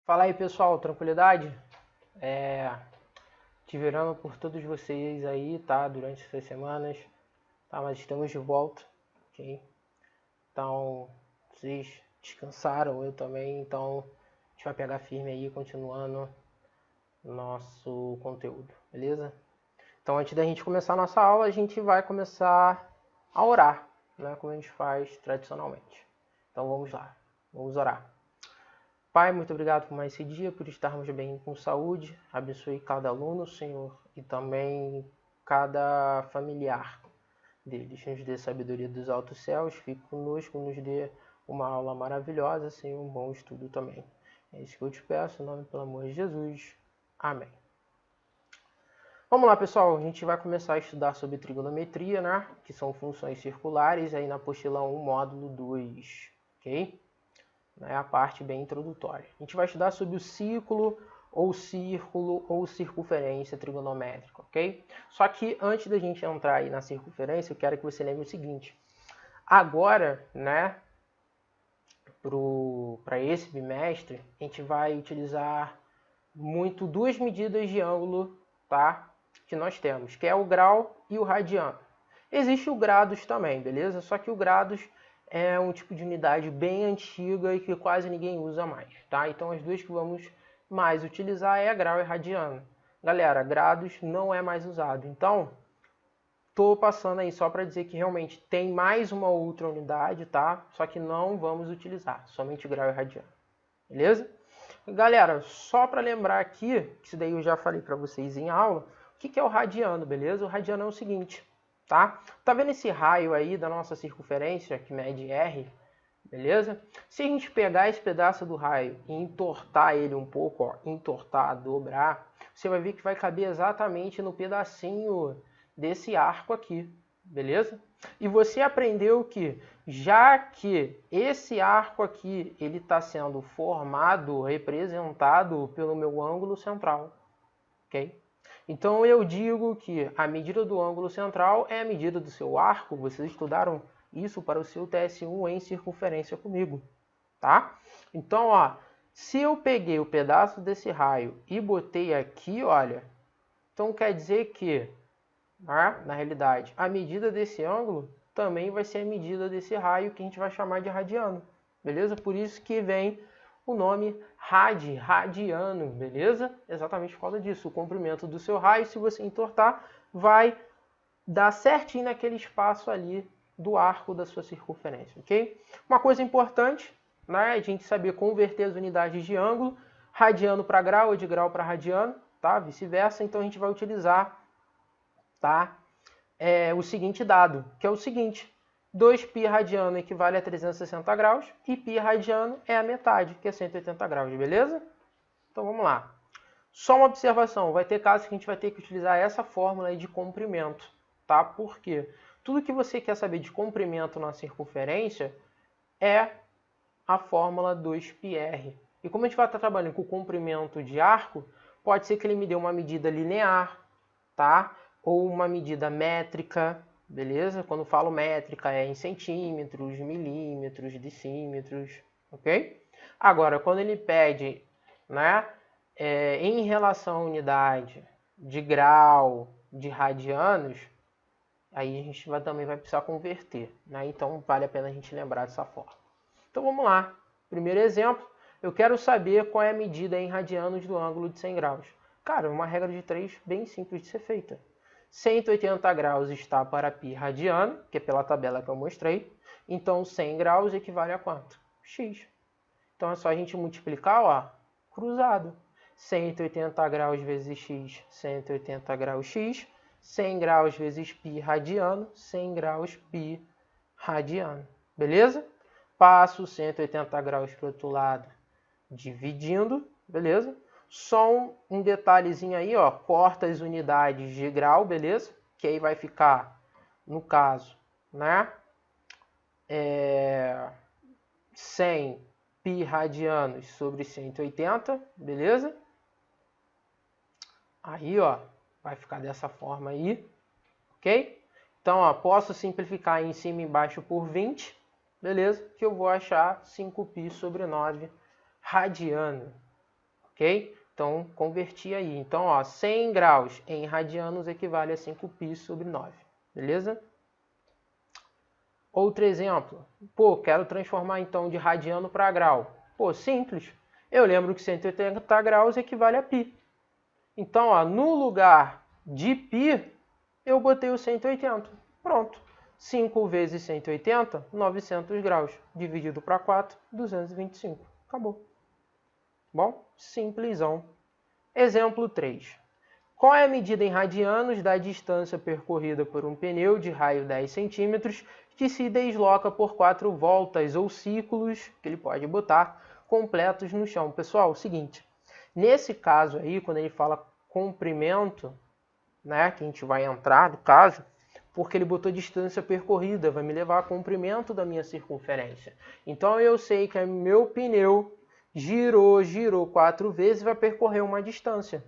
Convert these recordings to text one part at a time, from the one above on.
Fala aí, pessoal, tranquilidade? Te verando por todos vocês aí, tá? Durante essas semanas, tá? Mas estamos de volta, ok? Então, vocês descansaram, eu também, então a gente vai pegar firme aí, continuando nosso conteúdo, beleza? Então, antes da gente começar a nossa aula, a gente vai começar a orar, né? Como a gente faz tradicionalmente. Então, vamos lá, vamos orar. Pai, muito obrigado por mais esse dia, por estarmos bem com saúde. Abençoe cada aluno, Senhor, e também cada familiar deles. Nos dê sabedoria dos altos céus, fique conosco, nos dê uma aula maravilhosa, Senhor, um bom estudo também. É isso que eu te peço, em nome pelo amor de Jesus. Amém. Vamos lá, pessoal, a gente vai começar a estudar sobre trigonometria, né? Que são funções circulares, aí na apostila 1, módulo 2, ok? É a parte bem introdutória. A gente vai estudar sobre o círculo ou circunferência trigonométrica, ok? Só que antes da gente entrar aí na circunferência, eu quero que você lembre o seguinte. Agora, né, para esse bimestre, a gente vai utilizar muito duas medidas de ângulo, tá? Que nós temos, que é o grau e o radiano. Existe o grados também, beleza? Só que o grados é um tipo de unidade bem antiga e que quase ninguém usa mais, tá? Então as duas que vamos mais utilizar é grau e radiano. Galera, grados não é mais usado. Então, tô passando aí só para dizer que realmente tem mais uma outra unidade, tá? Só que não vamos utilizar, somente grau e radiano. Beleza? Galera, só para lembrar aqui, que isso daí eu já falei para vocês em aula, o que é o radiano, beleza? O radiano é o seguinte, tá? Tá vendo esse raio aí da nossa circunferência, que mede R, beleza? Se a gente pegar esse pedaço do raio e entortar ele um pouco, ó, entortar, dobrar, você vai ver que vai caber exatamente no pedacinho desse arco aqui, beleza? E você aprendeu que, já que esse arco aqui ele está sendo formado, representado pelo meu ângulo central, ok? Então eu digo que a medida do ângulo central é a medida do seu arco. Vocês estudaram isso para o seu TS1 em circunferência comigo, tá? Então, ó, se eu peguei o pedaço desse raio e botei aqui, olha, então quer dizer que, na realidade, a medida desse ângulo também vai ser a medida desse raio que a gente vai chamar de radiano, beleza? Por isso que vem o nome radiano, beleza? Exatamente por causa disso. O comprimento do seu raio, se você entortar, vai dar certinho naquele espaço ali do arco da sua circunferência, ok? Uma coisa importante, né, a gente saber converter as unidades de ângulo, radiano para grau ou de grau para radiano, tá? Vice-versa. Então a gente vai utilizar, tá? O seguinte dado, que é o seguinte: 2π radiano equivale a 360 graus e π radiano é a metade, que é 180 graus, beleza? Então vamos lá. Só uma observação, vai ter casos que a gente vai ter que utilizar essa fórmula aí de comprimento, tá? Por quê? Tudo que você quer saber de comprimento na circunferência é a fórmula 2πr. E como a gente vai estar trabalhando com o comprimento de arco, pode ser que ele me dê uma medida linear, tá? Ou uma medida métrica, beleza? Quando falo métrica é em centímetros, milímetros, decímetros, ok? Agora, quando ele pede, né, em relação à unidade de grau, de radianos, aí a gente também vai precisar converter, né? Então vale a pena a gente lembrar dessa forma. Então vamos lá. Primeiro exemplo, eu quero saber qual é a medida em radianos do ângulo de 100 graus. Cara, uma regra de 3 bem simples de ser feita. 180 graus está para π radiano, que é pela tabela que eu mostrei. Então 100 graus equivale a quanto? X. Então é só a gente multiplicar, ó, cruzado. 180 graus vezes x, 180 graus x. 100 graus vezes π radiano, 100 graus π radiano. Beleza? Passo 180 graus para o outro lado, dividindo, beleza? Só um detalhezinho aí, ó, corta as unidades de grau, beleza? Que aí vai ficar, no caso, né? 100 π radianos sobre 180, beleza? Aí, ó, vai ficar dessa forma aí, ok? Então, ó, posso simplificar em cima e embaixo por 20, beleza? Que eu vou achar 5π sobre 9 radiano, ok? Então, converti aí. Então, ó, 100 graus em radianos equivale a 5π sobre 9, beleza? Outro exemplo. Pô, quero transformar então de radiano para grau. Pô, simples. Eu lembro que 180 graus equivale a π. Então, ó, no lugar de π, eu botei o 180. Pronto. 5 vezes 180, 900 graus. Dividido para 4, 225. Acabou. Bom, simplesão. Exemplo 3. Qual é a medida em radianos da distância percorrida por um pneu de raio 10 cm que se desloca por 4 voltas ou ciclos, que ele pode botar, completos no chão? Pessoal, é o seguinte, nesse caso aí, quando ele fala comprimento, né, que a gente vai entrar no caso, porque ele botou distância percorrida, vai me levar a comprimento da minha circunferência. Então eu sei que meu pneu girou 4 vezes e vai percorrer uma distância.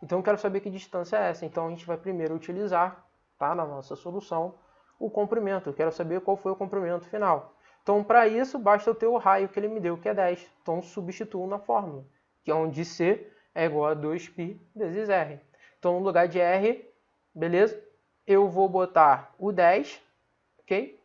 Então eu quero saber que distância é essa. Então a gente vai primeiro utilizar, tá, na nossa solução, o comprimento. Eu quero saber qual foi o comprimento final. Então para isso basta eu ter o raio que ele me deu, que é 10. Então substituo na fórmula, que é onde C é igual a 2π vezes R. Então no lugar de R, beleza? Eu vou botar o 10, ok?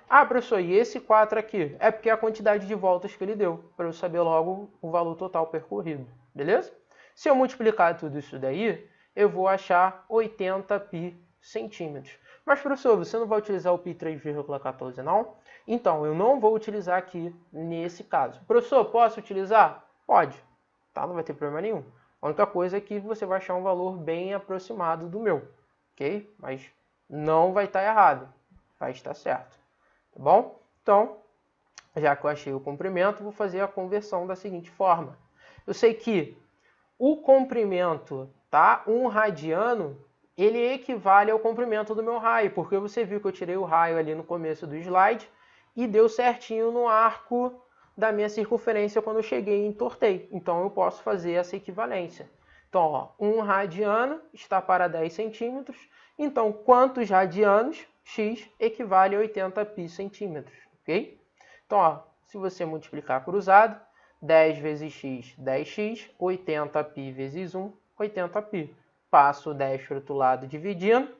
Ah, professor, e esse 4 aqui? É porque é a quantidade de voltas que ele deu, para eu saber logo o valor total percorrido, beleza? Se eu multiplicar tudo isso daí, eu vou achar 80π centímetros. Mas, professor, você não vai utilizar o π 3,14 não? Então, eu não vou utilizar aqui nesse caso. Professor, posso utilizar? Pode, tá? Não vai ter problema nenhum. A única coisa é que você vai achar um valor bem aproximado do meu, ok? Mas não vai estar errado, vai estar certo, tá bom? Então, já que eu achei o comprimento, vou fazer a conversão da seguinte forma. Eu sei que o comprimento, tá? 1 radiano, ele equivale ao comprimento do meu raio, porque você viu que eu tirei o raio ali no começo do slide e deu certinho no arco da minha circunferência quando eu cheguei e entortei. Então eu posso fazer essa equivalência. Então, ó, 1 radiano está para 10 centímetros. Então, quantos radianos? X equivale a 80π centímetros, ok? Então, ó, se você multiplicar cruzado, 10 vezes x, 10x, 80π vezes 1, 80π. Passo 10 para o outro lado dividindo,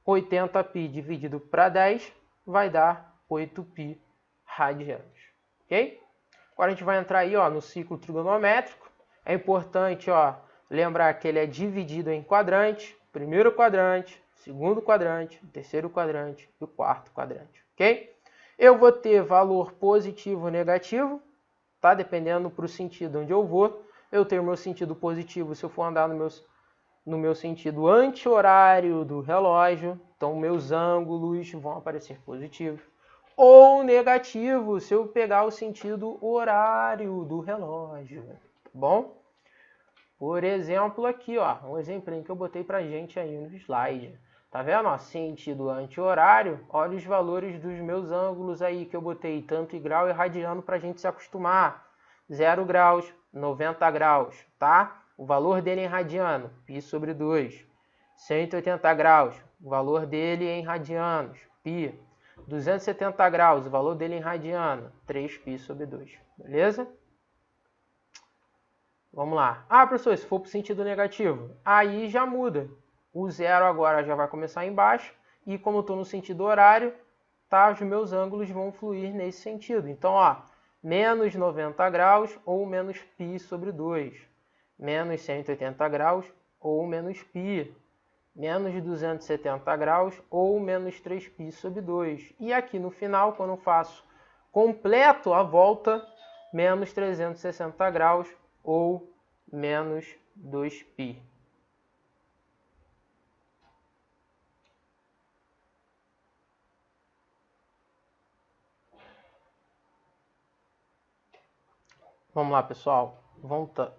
80π dividido para 10 vai dar 8π radianos, ok? Agora a gente vai entrar aí, ó, no ciclo trigonométrico. É importante, ó, lembrar que ele é dividido em quadrantes, primeiro quadrante, segundo quadrante, terceiro quadrante e o quarto quadrante, ok? Eu vou ter valor positivo ou negativo, tá? Dependendo para o sentido onde eu vou. Eu tenho o meu sentido positivo se eu for andar no meu sentido anti-horário do relógio. Então, meus ângulos vão aparecer positivos. Ou negativo se eu pegar o sentido horário do relógio. Tá bom? Por exemplo, aqui, ó, um exemplo que eu botei pra gente aí no slide. Tá vendo? Ó, sentido anti-horário, olha os valores dos meus ângulos aí que eu botei, tanto em grau e radiano, para a gente se acostumar. 0 graus, 90 graus, tá? O valor dele em radiano, π sobre 2. 180 graus, o valor dele em radianos, π. 270 graus, o valor dele em radiano, 3π sobre 2. Beleza? Vamos lá. Ah, professor, se for para o sentido negativo, aí já muda. O 0 agora já vai começar embaixo. E como eu estou no sentido horário, tá, os meus ângulos vão fluir nesse sentido. Então, ó, menos 90 graus ou menos π sobre 2. Menos 180 graus ou menos π. Menos 270 graus ou menos 3π sobre 2. E aqui no final, quando eu faço completo a volta, menos 360 graus ou menos 2π. Vamos lá, pessoal.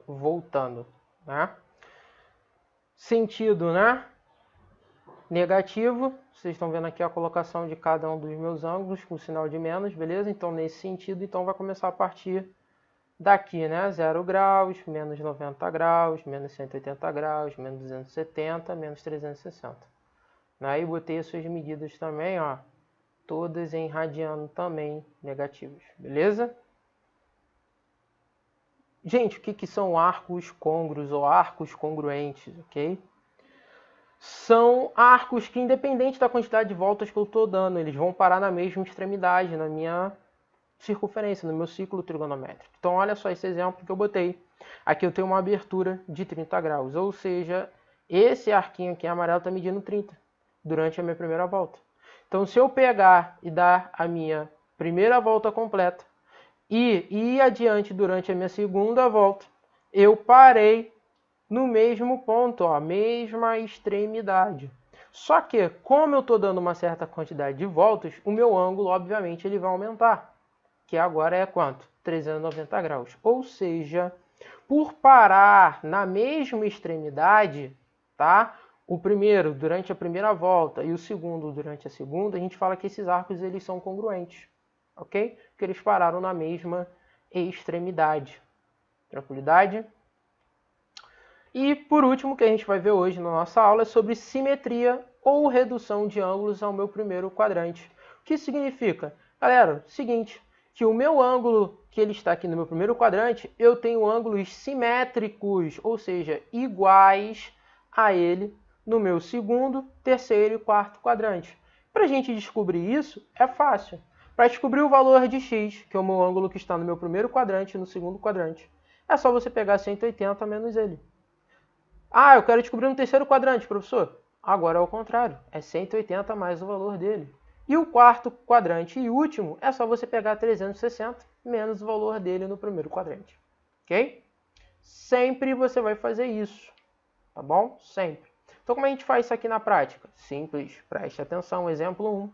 Voltando, né? Sentido, né? Negativo. Vocês estão vendo aqui a colocação de cada um dos meus ângulos com o sinal de menos, beleza? Então, nesse sentido, então vai começar a partir daqui, né? 0 graus, menos 90 graus, menos 180 graus, menos 270, menos 360. Aí botei as suas medidas também, ó. Todas em radiano também negativos, beleza? Gente, o que são arcos côngruos ou arcos congruentes, ok? São arcos que, independente da quantidade de voltas que eu estou dando, eles vão parar na mesma extremidade, na minha circunferência, no meu ciclo trigonométrico. Então, olha só esse exemplo que eu botei. Aqui eu tenho uma abertura de 30 graus, ou seja, esse arquinho aqui amarelo está medindo 30 durante a minha primeira volta. Então, se eu pegar e dar a minha primeira volta completa e ir adiante durante a minha segunda volta, eu parei no mesmo ponto, ó, mesma extremidade. Só que, como eu estou dando uma certa quantidade de voltas, o meu ângulo, obviamente, ele vai aumentar. Que agora é quanto? 390 graus. Ou seja, por parar na mesma extremidade, tá? O primeiro durante a primeira volta e o segundo durante a segunda, a gente fala que esses arcos eles são congruentes, ok? Porque eles pararam na mesma extremidade. Tranquilidade? E por último, o que a gente vai ver hoje na nossa aula é sobre simetria ou redução de ângulos ao meu primeiro quadrante. O que significa? Galera, seguinte, que o meu ângulo que ele está aqui no meu primeiro quadrante, eu tenho ângulos simétricos, ou seja, iguais a ele no meu segundo, terceiro e quarto quadrante. Para a gente descobrir isso, é fácil. Para descobrir o valor de x, que é o meu ângulo que está no meu primeiro quadrante e no segundo quadrante, é só você pegar 180 menos ele. Ah, eu quero descobrir um terceiro quadrante, professor. Agora é o contrário, é 180 mais o valor dele. E o quarto quadrante e último, é só você pegar 360 menos o valor dele no primeiro quadrante. Ok? Sempre você vai fazer isso, tá bom? Sempre. Então, como a gente faz isso aqui na prática? Simples, preste atenção. Exemplo 1.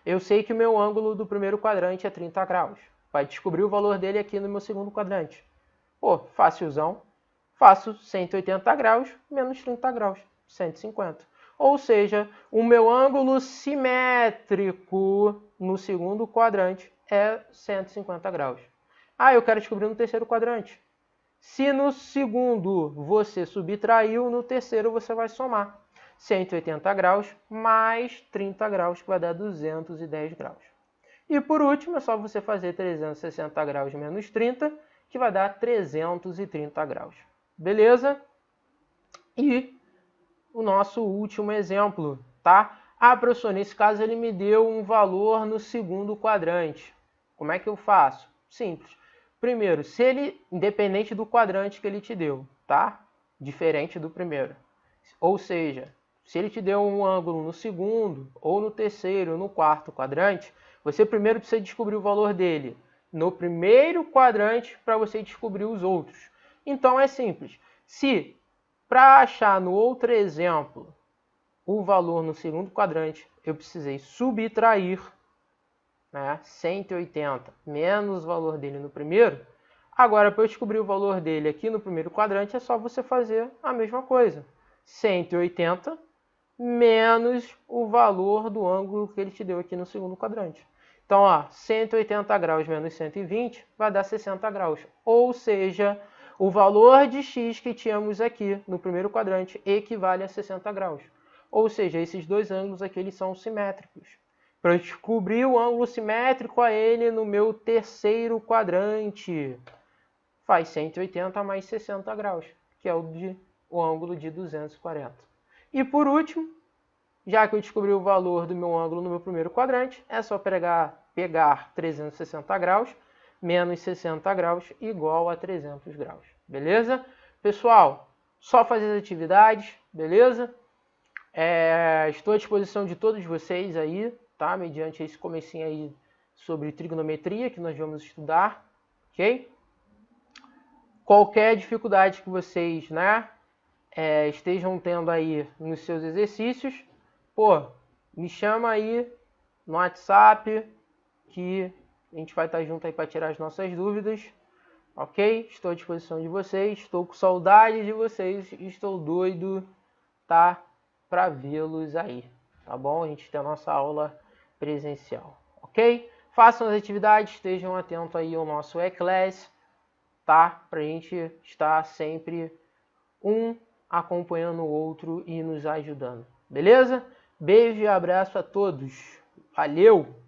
Eu sei que o meu ângulo do primeiro quadrante é 30 graus. Vai descobrir o valor dele aqui no meu segundo quadrante. Pô, facilzão. Faço 180 graus menos 30 graus, 150. Ou seja, o meu ângulo simétrico no segundo quadrante é 150 graus. Ah, eu quero descobrir no terceiro quadrante. Se no segundo você subtraiu, no terceiro você vai somar. 180 graus mais 30 graus, que vai dar 210 graus. E por último, é só você fazer 360 graus menos 30, que vai dar 330 graus. Beleza? E o nosso último exemplo, tá? Ah, professor, nesse caso ele me deu um valor no segundo quadrante. Como é que eu faço? Simples. Primeiro, se ele, independente do quadrante que ele te deu, tá? Diferente do primeiro. Ou seja, se ele te deu um ângulo no segundo, ou no terceiro, ou no quarto quadrante, você primeiro precisa descobrir o valor dele no primeiro quadrante para você descobrir os outros. Então é simples. Se para achar no outro exemplo o valor no segundo quadrante, eu precisei subtrair 180 menos o valor dele no primeiro, agora para eu descobrir o valor dele aqui no primeiro quadrante é só você fazer a mesma coisa. 180 menos o valor do ângulo que ele te deu aqui no segundo quadrante. Então, 180 graus menos 120 vai dar 60 graus. Ou seja, o valor de x que tínhamos aqui no primeiro quadrante equivale a 60 graus. Ou seja, esses dois ângulos aqui eles são simétricos. Para eu descobrir o ângulo simétrico a ele no meu terceiro quadrante, faz 180 mais 60 graus, que é o ângulo de 240. E por último, já que eu descobri o valor do meu ângulo no meu primeiro quadrante, é só pegar 360 graus menos 60 graus igual a 300 graus. Beleza? Pessoal, só fazer as atividades, beleza? Estou à disposição de todos vocês aí, tá? Mediante esse comecinho aí sobre trigonometria que nós vamos estudar, ok? Qualquer dificuldade que vocês, estejam tendo aí nos seus exercícios, me chama aí no WhatsApp que a gente vai estar junto aí para tirar as nossas dúvidas, ok? Estou à disposição de vocês, estou com saudade de vocês, estou doido, tá? Para vê-los aí, tá bom? A gente tem a nossa aula presencial, ok? Façam as atividades, estejam atentos aí ao nosso e-class, tá? Para a gente estar sempre um acompanhando o outro e nos ajudando, beleza? Beijo e abraço a todos. Valeu!